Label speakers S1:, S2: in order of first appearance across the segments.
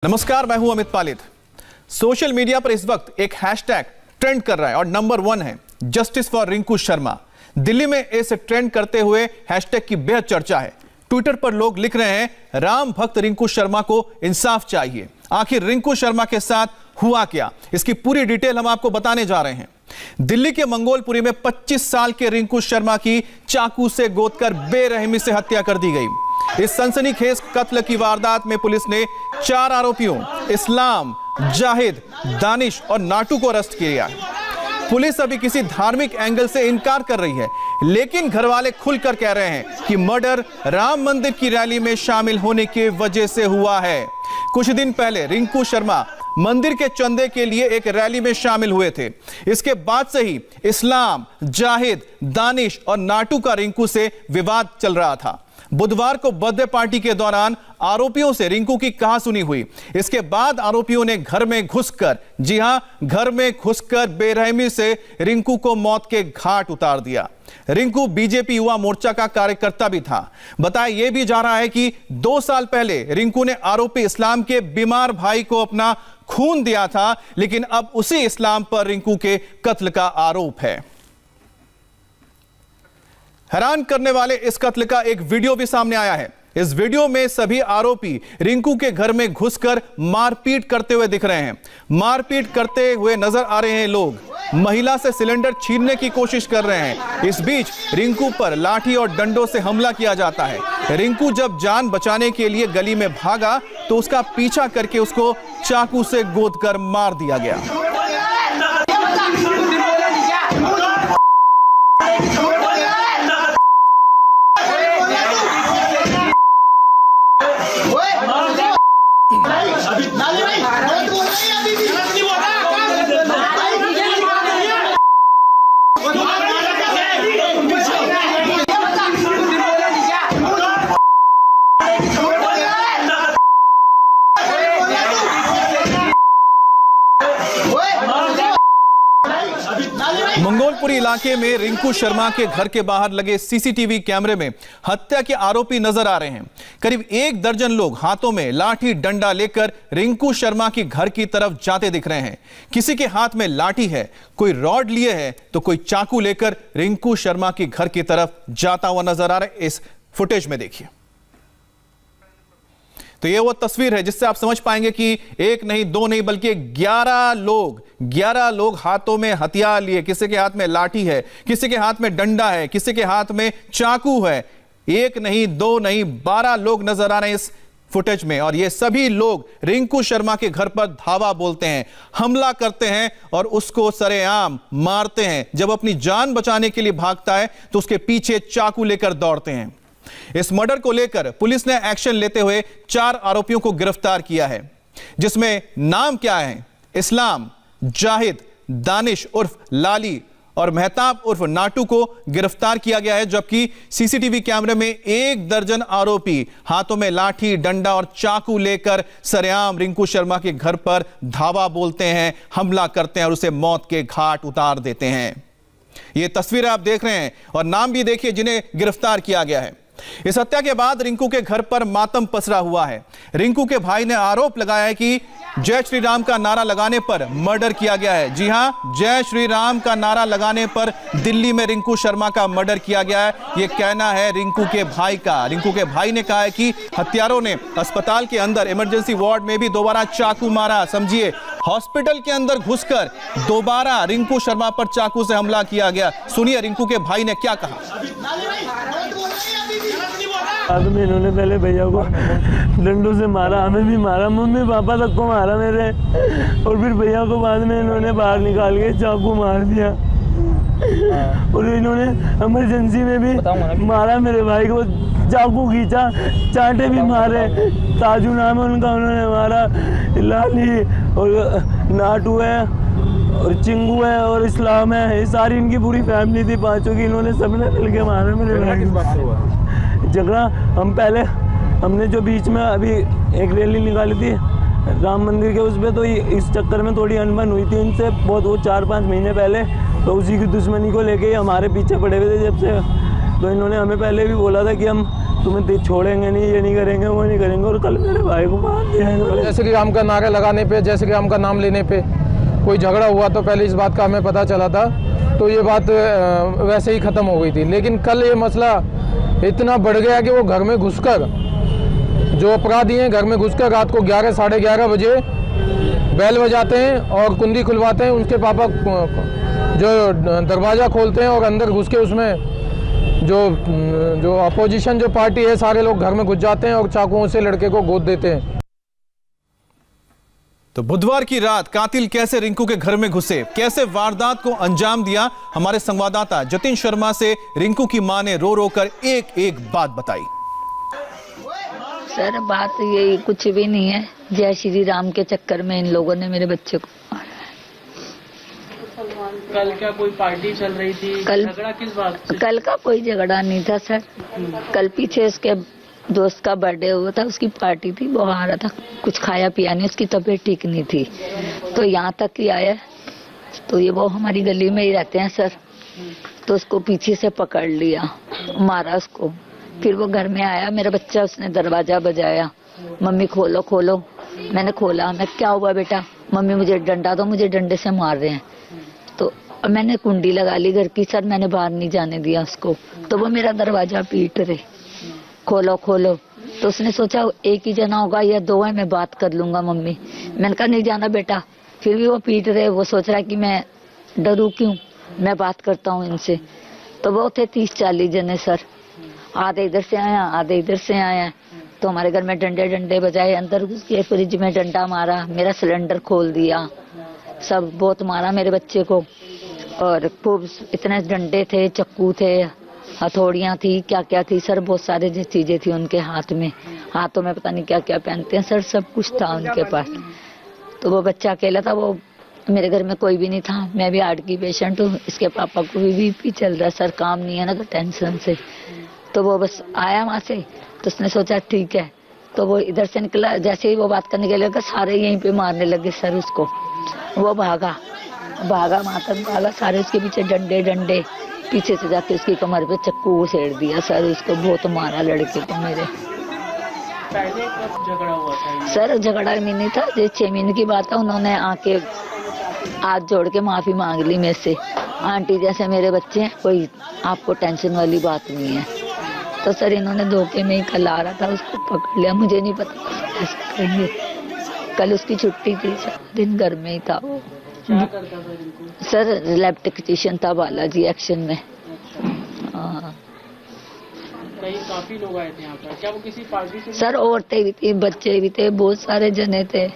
S1: नमस्कार, मैं हूं अमित पालित। सोशल मीडिया पर इस वक्त एक हैशटैग ट्रेंड कर रहा है और नंबर 1 है जस्टिस फॉर रिंकू शर्मा। दिल्ली में इस ट्रेंड करते हुए हैशटैग की बेहद चर्चा है। ट्विटर पर लोग लिख रहे हैं, राम भक्त रिंकू शर्मा को इंसाफ चाहिए। आखिर रिंकू शर्मा के साथ हुआ क्या, इसकी पूरी डिटेल हम आपको बताने जा रहे हैं। दिल्ली के मंगोलपुरी में 25 साल के रिंकू शर्मा की चाकू से गोदकर बेरहमी से हत्या कर दी गई। इस सनसनीखेज कत्ल की वारदात में पुलिस ने 4 आरोपियों इस्लाम, जाहिद, दानिश और नाटू को अरेस्ट किया। पुलिस अभी किसी धार्मिक एंगल से इनकार कर रही है, लेकिन घरवाले खुलकर कह रहे हैं कि मर्डर राम मंदिर की रैली में शामिल होने की वजह से हुआ है। कुछ दिन पहले रिंकू शर्मा मंदिर के चंदे के लिए एक रैली में शामिल हुए थे। इसके बाद से ही इस्लाम, जाहिद, दानिश और नाटू का रिंकू से विवाद चल रहा था। बुधवार को बर्थडे पार्टी के दौरान आरोपियों से रिंकू की कहासुनी हुई। इसके बाद आरोपियों ने घर में घुसकर, जी हां, घर में घुसकर बेरहमी से रिंकू को मौत के घाट उतार दिया। रिंकू बीजेपी युवा मोर्चा का कार्यकर्ता भी था। बताया यह भी जा रहा है कि 2 साल पहले रिंकू ने आरोपी इस्लाम के बीमार भाई को अपना खून दिया था, लेकिन अब उसी इस्लाम पर रिंकू के कत्ल का आरोप है। हैरान करने वाले इस कत्ल का एक वीडियो भी सामने आया है। इस वीडियो में सभी आरोपी रिंकू के घर में घुसकर मारपीट करते हुए दिख रहे हैं। मारपीट करते हुए नजर आ रहे हैं लोग। महिला से सिलेंडर छीनने की कोशिश कर रहे हैं। इस बीच रिंकू पर लाठी और डंडों से हमला किया जाता है। रिंकू जब जान बचाने के लिए गली में भागा तो उसका पीछा करके उसको चाकू से गोदकर मार दिया गया। मंगोलपुरी इलाके में रिंकू शर्मा के घर के बाहर लगे सीसीटीवी कैमरे में हत्या के आरोपी नजर आ रहे हैं। करीब 1 दर्जन लोग हाथों में लाठी डंडा लेकर रिंकू शर्मा की घर की तरफ जाते दिख रहे हैं। किसी के हाथ में लाठी है, कोई रॉड लिए है तो कोई चाकू लेकर रिंकू शर्मा की घर की तरफ जाता हुआ नजर आ रहा है। इस फुटेज में देखिए तो ये वो तस्वीर है जिससे आप समझ पाएंगे कि 1 नहीं 2 नहीं बल्कि 11 लोग हाथों में हथियार लिए, किसी के हाथ में लाठी है, किसी के हाथ में डंडा है, किसी के हाथ में चाकू है। 1 नहीं 2 नहीं 12 लोग नजर आ रहे हैं इस फुटेज में। और ये सभी लोग रिंकू शर्मा के घर पर धावा बोलते हैं, हमला करते हैं और उसको सरेआम मारते हैं। जब अपनी जान बचाने के लिए भागता है तो उसके पीछे चाकू लेकर दौड़ते हैं। इस मर्डर को लेकर पुलिस ने एक्शन लेते हुए 4 आरोपियों को गिरफ्तार किया है, जिसमें नाम क्या है, इस्लाम, जाहिद, दानिश उर्फ लाली और मेहताब उर्फ नाटू को गिरफ्तार किया गया है। जबकि सीसीटीवी कैमरे में 1 दर्जन आरोपी हाथों में लाठी डंडा और चाकू लेकर सरेआम रिंकू शर्मा के घर पर धावा बोलते हैं, हमला करते हैं और उसे मौत के घाट उतार देते हैं। ये तस्वीरें आप देख रहे हैं और नाम भी देखिए जिन्हें गिरफ्तार किया गया है। इस हत्या के बाद रिंकू के घर पर मातम पसरा हुआ है। रिंकू के भाई ने आरोप लगाया है कि जय श्री राम का नारा लगाने पर मर्डर किया गया है। जी हां, जय श्री राम का नारा लगाने पर दिल्ली में रिंकू शर्मा का मर्डर किया गया है, यह कहना है रिंकू के भाई का। रिंकू के भाई ने कहा है कि हत्यारों ने अस्पताल के अंदर इमरजेंसी वार्ड में भी दोबारा चाकू मारा। समझिए, हॉस्पिटल के अंदर घुसकर दोबारा रिंकू शर्मा पर चाकू से हमला किया गया। सुनिए रिंकू के भाई ने क्या कहा।
S2: बाद में इन्होंने पहले भैया को डंडों से मारा, हमें भी मारा, मम्मी पापा तक को मारा मेरे, और फिर भैया को बाद में इन्होंने बाहर निकाल के चाकू मार दिया। और इन्होंने इमरजेंसी में भी मारा मेरे भाई को, चाकू खींचा, चांटे भी मारे। ताजू नाम है उनका, उन्होंने मारा। लाली और नाटू है और चिंगू है और इस्लाम है, ये सारी इनकी पूरी फैमिली थी, 5 की। इन्होंने सबने मिल के मारा मेरे भाई। झगड़ा हमने जो बीच में अभी एक रैली निकाली थी राम मंदिर के, उस पर तो इस चक्कर में थोड़ी अनबन हुई थी इनसे बहुत, वो 4-5 महीने पहले। तो उसी की दुश्मनी को लेके हमारे पीछे पड़े हुए थे जब से। तो इन्होंने हमें पहले भी बोला था कि हम तुम्हें छोड़ेंगे नहीं, ये नहीं करेंगे, वो नहीं करेंगे। और कल मेरे भाई को मार दिया इन्होंने।
S3: जय श्री राम का नारा लगाने पे, जय श्री राम का नाम लेने पे कोई झगड़ा हुआ तो पहले इस बात का हमें पता चला था, तो ये बात वैसे ही ख़त्म हो गई थी। लेकिन कल ये मसला इतना बढ़ गया कि वो घर में घुसकर, जो अपराधी हैं घर में घुसकर रात को 11 साढ़े 11 बजे बैल बजाते हैं और कुंडी खुलवाते हैं। उनके पापा जो दरवाज़ा खोलते हैं और अंदर घुस के उसमें जो अपोजिशन जो पार्टी है सारे लोग घर में घुस जाते हैं और चाकुओं से लड़के को गोद देते हैं।
S1: तो बुधवार की रात कातिल कैसे रिंकू के घर में घुसे, कैसे वारदात को अंजाम दिया, हमारे संवाददाता जतिन शर्मा से रिंकू की मां ने रो रो कर एक एक बात बताई।
S4: सर बात ये कुछ भी नहीं है, जय श्री राम के चक्कर में इन लोगों ने मेरे बच्चे को मारा।
S5: कल क्या कोई पार्टी चल रही थी?
S4: कल
S5: झगड़ा किस बात से?
S4: कल का कोई झगड़ा नहीं था सर। कल पीछे उसके दोस्त का बर्थडे हुआ था, उसकी पार्टी थी, वो आ रहा था, कुछ खाया पिया नहीं, उसकी तबीयत ठीक नहीं थी, तो यहाँ तक ही आया। तो ये वो हमारी गली में ही रहते हैं सर, तो उसको पीछे से पकड़ लिया, मारा उसको। फिर वो घर में आया, मेरा बच्चा, उसने दरवाजा बजाया, मम्मी खोलो खोलो। मैंने खोला, मैं क्या हुआ बेटा? मम्मी मुझे डंडा दो, मुझे डंडे से मार रहे हैं। तो मैंने कुंडी लगा ली घर की सर, मैंने बाहर नहीं जाने दिया उसको। तो वो मेरा दरवाजा पीट रहे, खोलो खोलो। तो उसने सोचा एक ही जना होगा या दो है, मैं बात कर लूंगा मम्मी। मैंने कहा नहीं जाना बेटा। फिर भी वो पीट रहे, वो सोच रहा है कि मैं डरूं क्यों, मैं बात करता हूँ इनसे। तो वो थे 30-40 जने सर, आधे इधर से आया आधे इधर से आया। तो हमारे घर में डंडे डंडे बजाए, अंदर घुस के फ्रिज में डंडा मारा, मेरा सिलेंडर खोल दिया, सब बहुत मारा मेरे बच्चे को। और खूब इतने डंडे थे, चक्कू थे, हथौड़ियाँ थी, क्या क्या थी सर, बहुत सारे चीजें थी उनके हाथ में, हाथों में पता नहीं क्या क्या पहनते हैं सर, सब कुछ था उनके पास। तो वो बच्चा अकेला था, वो मेरे घर में कोई भी नहीं था, मैं भी हार्ट की पेशेंट हूँ, इसके पापा को भी बीपी चल रहा है सर, काम नहीं है ना तो टेंशन से। तो वो बस आया वहाँ से, तो उसने सोचा ठीक है, तो वो इधर से निकला, जैसे ही वो बात करने के लगा सारे यहीं पे मारने लगे सर उसको। वो भागा मातन भागा, सारे उसके पीछे डंडे डंडे, पीछे से जाके उसकी कमर पे चक्कू उसेड़ दिया सर, उसको बहुत मारा लड़के को मेरे।
S5: पहले कब झगड़ा हुआ था?
S4: सर झगड़ा नहीं था, ये 6 महीने की बात है, उन्होंने आके हाथ जोड़ के माफी मांग ली मेरे से, आंटी जैसे मेरे बच्चे हैं, कोई आपको टेंशन वाली बात नहीं है। तो सर इन्होंने धोखे में ही कल आ रहा था, उसको पकड़ लिया, मुझे नहीं पता ऐसा करेंगे। कल उसकी छुट्टी थी सर, दिन घर में ही था वो।
S5: क्या करता था इनको?
S4: सर लैब टेक्नीशियन था बालाजी एक्शन में। हाँ।
S5: कई काफी लोग आए थे यहाँ पर, क्या वो किसी पार्टी से?
S4: सर औरतें भी थी, बच्चे भी थे, बहुत सारे जने थे,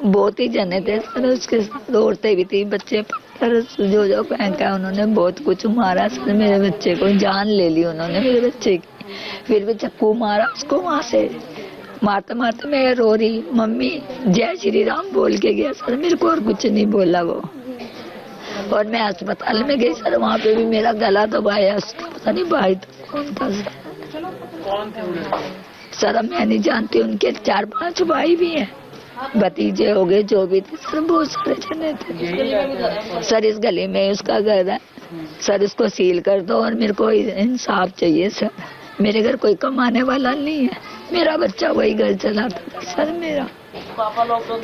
S4: बहुत ही जने थे सर उसके साथ, औरतें भी थी, बच्चे सर जो फेंका उन्होंने, बहुत कुछ मारा सर मेरे बच्चे को, जान ले ली उन्होंने मेरे बच्चे की। फिर भी चक्कू मारा उसको, वहाँ से मारते मारते मैं रो रही, मम्मी जय श्री राम बोल के गया सर मेरे को, और कुछ नहीं बोला वो। और मैं अस्पताल में गई सर, वहाँ पे भी मेरा गला दबाया उसका, पता नहीं भाई तो कौन था सर।
S5: कौन थे वो?
S4: सर मैं नहीं जानती, उनके 4-5 भाई भी हैं, भतीजे हो गए, जो भी थे सर, बहुत सारे जने थे सर। इस गली में उसका घर है सर, उसको सील कर दो और मेरे को इंसाफ चाहिए सर। मेरे घर कोई कमाने वाला नहीं है, मेरा बच्चा वही घर चलाता था सर मेरा।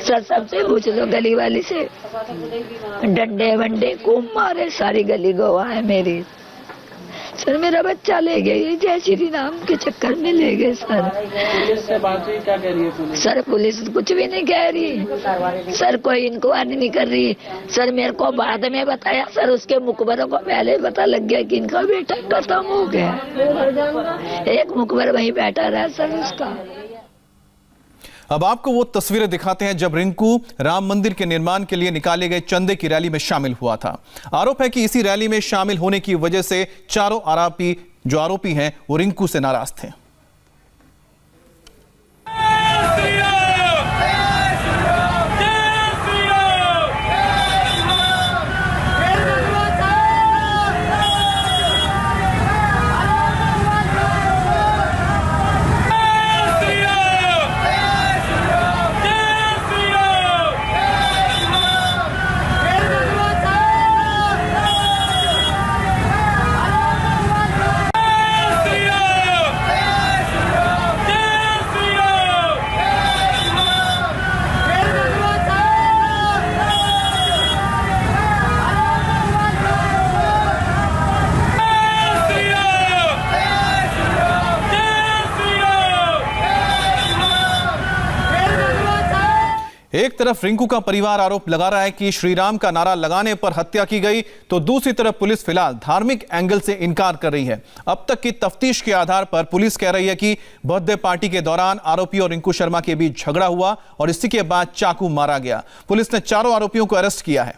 S4: सर सबसे पूछ लो, गली वाली से डंडे वंडे खूब मारे, सारी गली गवाह है मेरी सर। मेरा बच्चा ले गए, जय श्री राम के चक्कर में ले गए सर।
S5: पुलिस से बात हुई, क्या कह रही है पुलिस?
S4: सर पुलिस कुछ भी नहीं कह रही सर, कोई इंक्वायरी नहीं कर रही सर। मेरे को बाद में बताया सर, उसके मुखबरों को पहले पता लग गया कि इनका बेटा खत्म हो गया, एक मुखबर वहीं बैठा रहा सर उसका।
S1: अब आपको वो तस्वीरें दिखाते हैं जब रिंकू राम मंदिर के निर्माण के लिए निकाले गए चंदे की रैली में शामिल हुआ था। आरोप है कि इसी रैली में शामिल होने की वजह से चारों आरोपी हैं वो रिंकू से नाराज थे। एक तरफ रिंकू का परिवार आरोप लगा रहा है कि श्रीराम का नारा लगाने पर हत्या की गई, तो दूसरी तरफ पुलिस फिलहाल धार्मिक एंगल से इनकार कर रही है। अब तक की तफ्तीश के आधार पर पुलिस कह रही है कि बर्थडे पार्टी के दौरान आरोपी और रिंकू शर्मा के बीच झगड़ा हुआ और इसी के बाद चाकू मारा गया। पुलिस ने चारों आरोपियों को अरेस्ट किया है।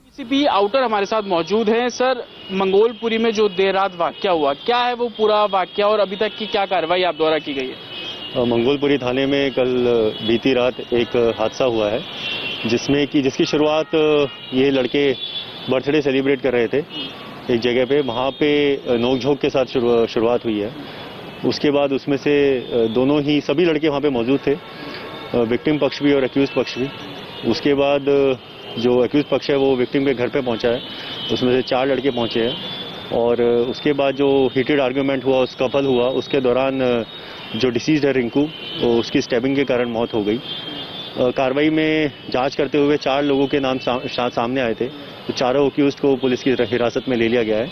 S5: डीसीपी आउटर हमारे साथ मौजूद हैं। सर, मंगोलपुरी में जो देर रात वाकया हुआ, क्या है वो पूरा वाकया और अभी तक की क्या कार्रवाई आप द्वारा की गई है?
S6: मंगोलपुरी थाने में कल बीती रात एक हादसा हुआ है जिसकी शुरुआत ये लड़के बर्थडे सेलिब्रेट कर रहे थे एक जगह पे, वहाँ पे नोकझोंक के साथ शुरुआत हुई है। उसके बाद उसमें से सभी लड़के वहाँ पे मौजूद थे, विक्टिम पक्ष भी और एक्यूज पक्ष भी। उसके बाद जो एक्यूज पक्ष है वो विक्टिम के घर पे पहुँचा है, उसमें से 4 लड़के पहुँचे हैं और उसके बाद जो हीटेड आर्ग्यूमेंट हुआ, उस कपल हुआ, उसके दौरान जो डिसीज है रिंकू, उसकी स्टैबिंग के कारण मौत हो गई। कार्रवाई में जांच करते हुए 4 लोगों के नाम सामने आए थे, तो चारों अक्यूज्ड को पुलिस की हिरासत में ले लिया गया है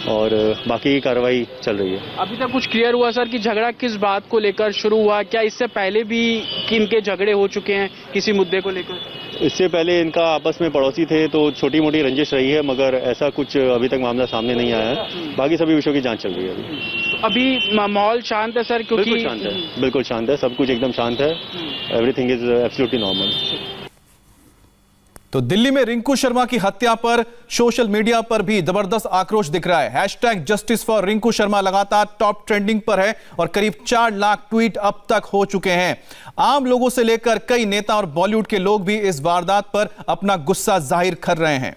S6: और बाकी की कार्रवाई चल रही है।
S5: अभी तक कुछ क्लियर हुआ सर कि झगड़ा किस बात को लेकर शुरू हुआ? क्या इससे पहले भी इनके झगड़े हो चुके हैं किसी मुद्दे को लेकर?
S6: इससे पहले इनका आपस में पड़ोसी थे तो छोटी मोटी रंजिश रही है, मगर ऐसा कुछ अभी तक मामला सामने नहीं आया है। बाकी सभी विषयों की जांच चल रही है।
S5: अभी माहौल शांत है सर? क्योंकि
S6: बिल्कुल शांत है, बिल्कुल शांत है, सब कुछ एकदम शांत है। Everything is absolutely normal.
S1: तो दिल्ली में रिंकू शर्मा की हत्या पर सोशल मीडिया पर भी जबरदस्त आक्रोश दिख रहा है। Hashtag justice for Rinku Sharma लगातार टॉप ट्रेंडिंग पर है और करीब 4 लाख ट्वीट अब तक हो चुके हैं। आम लोगों से लेकर कई नेता और बॉलीवुड के लोग भी इस वारदात पर अपना गुस्सा जाहिर कर रहे हैं।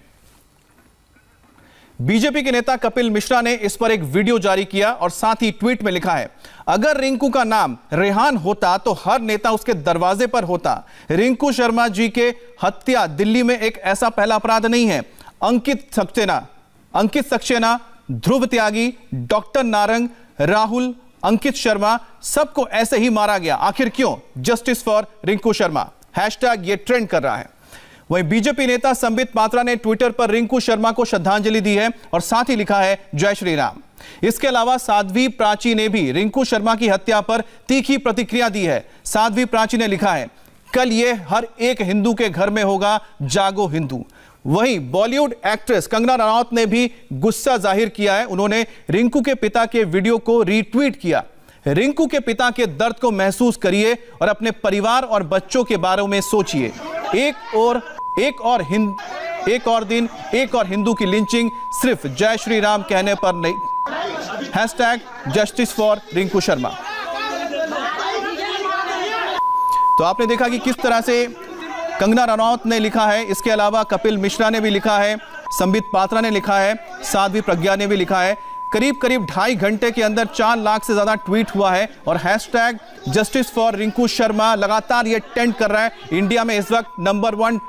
S1: बीजेपी के नेता कपिल मिश्रा ने इस पर एक वीडियो जारी किया और साथ ही ट्वीट में लिखा है, अगर रिंकू का नाम रेहान होता तो हर नेता उसके दरवाजे पर होता। रिंकू शर्मा जी के हत्या दिल्ली में एक ऐसा पहला अपराध नहीं है। अंकित सक्सेना, ध्रुव त्यागी, डॉक्टर नारंग, राहुल, अंकित शर्मा, सबको ऐसे ही मारा गया। आखिर क्यों? Justice for Rinku Sharma hashtag ये ट्रेंड कर रहा है। वहीं बीजेपी नेता संबित पात्रा ने ट्विटर पर रिंकू शर्मा को श्रद्धांजलि दी है और साथ ही लिखा है, जय श्री राम। इसके अलावा साध्वी प्राची ने भी रिंकू शर्मा की हत्या पर तीखी प्रतिक्रिया दी है। साध्वी प्राची ने लिखा है, कल ये हर एक हिंदू के घर में होगा, जागो हिंदू। वहीं बॉलीवुड एक्ट्रेस कंगना रनौत ने भी गुस्सा जाहिर किया है। उन्होंने रिंकू के पिता के वीडियो को रीट्वीट किया। रिंकू के पिता के दर्द को महसूस करिए और अपने परिवार और बच्चों के बारे में सोचिए। एक और दिन एक और हिंदू की लिंचिंग सिर्फ जय श्री राम कहने पर नहीं। Hashtag justice for Rinku Sharma. तो आपने देखा कि किस तरह से कंगना रनौत ने लिखा है, इसके अलावा कपिल मिश्रा ने भी लिखा है, संबित पात्रा ने लिखा है, साध्वी प्रज्ञा ने भी लिखा है। करीब 2.5 घंटे के अंदर 4 लाख से ज्यादा ट्वीट हुआ है और hashtag justice for Rinku Sharma लगातार ये ट्रेंड कर रहा है। इंडिया में इस वक्त नंबर 1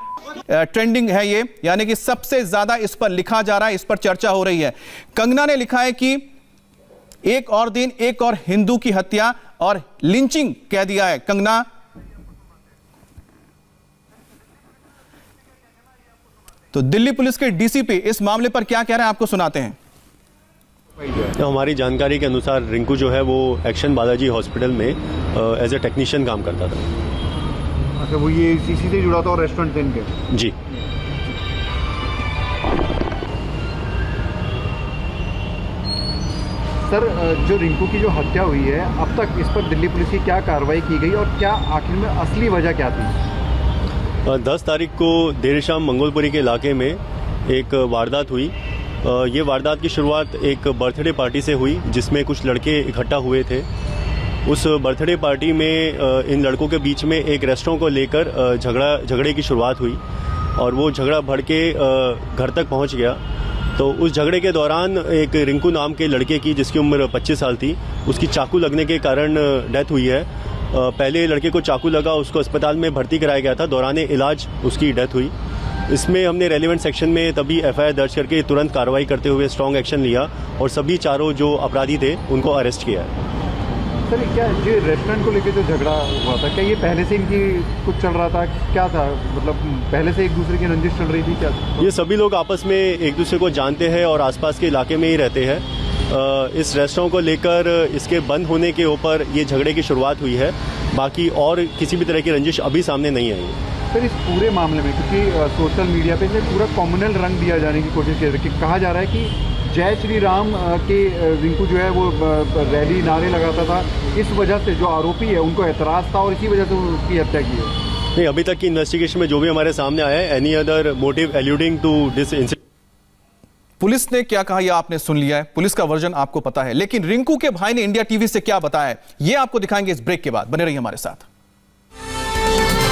S1: ट्रेंडिंग है ये, यानी कि सबसे ज्यादा इस पर लिखा जा रहा है, इस पर चर्चा हो रही है। कंगना ने लिखा है कि एक और दिन एक और हिंदू की हत्या और लिंचिंग कह दिया है कंगना। तो दिल्ली पुलिस के डीसीपी इस मामले पर क्या कह रहे हैं, आपको सुनाते हैं।
S6: तो हमारी जानकारी के अनुसार रिंकू जो है वो एक्शन बालाजी हॉस्पिटल में एज ए टेक्नीशियन काम करता था।
S7: अच्छा, वो ये सीसी से जुड़ा था और रेस्टोरेंट थे इनके?
S6: जी।
S7: सर, जो रिंकू की जो हत्या हुई है, अब तक इस पर दिल्ली पुलिस की क्या कार्रवाई की गई और क्या आखिर में असली वजह क्या थी?
S6: 10 तारीख को देर शाम मंगोलपुरी के इलाके में एक वारदात हुई। ये वारदात की शुरुआत एक बर्थडे पार्टी से हुई जिसमें कुछ लड़के इकट्ठा हुए थे। उस बर्थडे पार्टी में इन लड़कों के बीच में एक रेस्टोरेंट को लेकर झगड़े की शुरुआत हुई और वो झगड़ा बढ़ के घर तक पहुंच गया। तो उस झगड़े के दौरान एक रिंकू नाम के लड़के की, जिसकी उम्र 25 साल थी, उसकी चाकू लगने के कारण डेथ हुई है। पहले लड़के को चाकू लगा, उसको अस्पताल में भर्ती कराया गया था, दौरान इलाज उसकी डेथ हुई। इसमें हमने रेलेवेंट सेक्शन में तभी एफआईआर दर्ज करके तुरंत कार्रवाई करते हुए स्ट्रॉन्ग एक्शन लिया और सभी चारों जो अपराधी थे उनको अरेस्ट किया है।
S7: सर, क्या ये रेस्टोरेंट को लेकर जो झगड़ा हुआ था, क्या ये पहले से इनकी कुछ चल रहा था? क्या था, मतलब पहले से एक दूसरे की रंजिश चल रही थी क्या?
S6: ये सभी लोग आपस में एक दूसरे को जानते हैं और आसपास के इलाके में ही रहते हैं। इस रेस्टोरेंट को लेकर इसके बंद होने के ऊपर ये झगड़े की शुरुआत हुई है। बाकी और किसी भी तरह की रंजिश अभी सामने नहीं आई है।
S7: फिर इस पूरे मामले में क्योंकि सोशल मीडिया पे इसे पूरा कॉम्युनल रंग दिया जाने की कोशिश की रही, कहा जा रहा है कि जय श्री राम के रिंकू जो है वो रैली नारे लगाता था, इस वजह से जो आरोपी है उनको एतराज़ था और इसी वजह से उसकी हत्या की है।
S6: नहीं, अभी तक की इन्वेस्टिगेशन में जो भी हमारे सामने आया है, any other motive alluding to this incident.
S1: Police ने क्या कहा यह आपने सुन लिया है, पुलिस का वर्जन आपको पता है, लेकिन रिंकू के भाई ने इंडिया टीवी से क्या बताया है, यह आपको दिखाएंगे इस ब्रेक के बाद। बने रहिए हमारे साथ।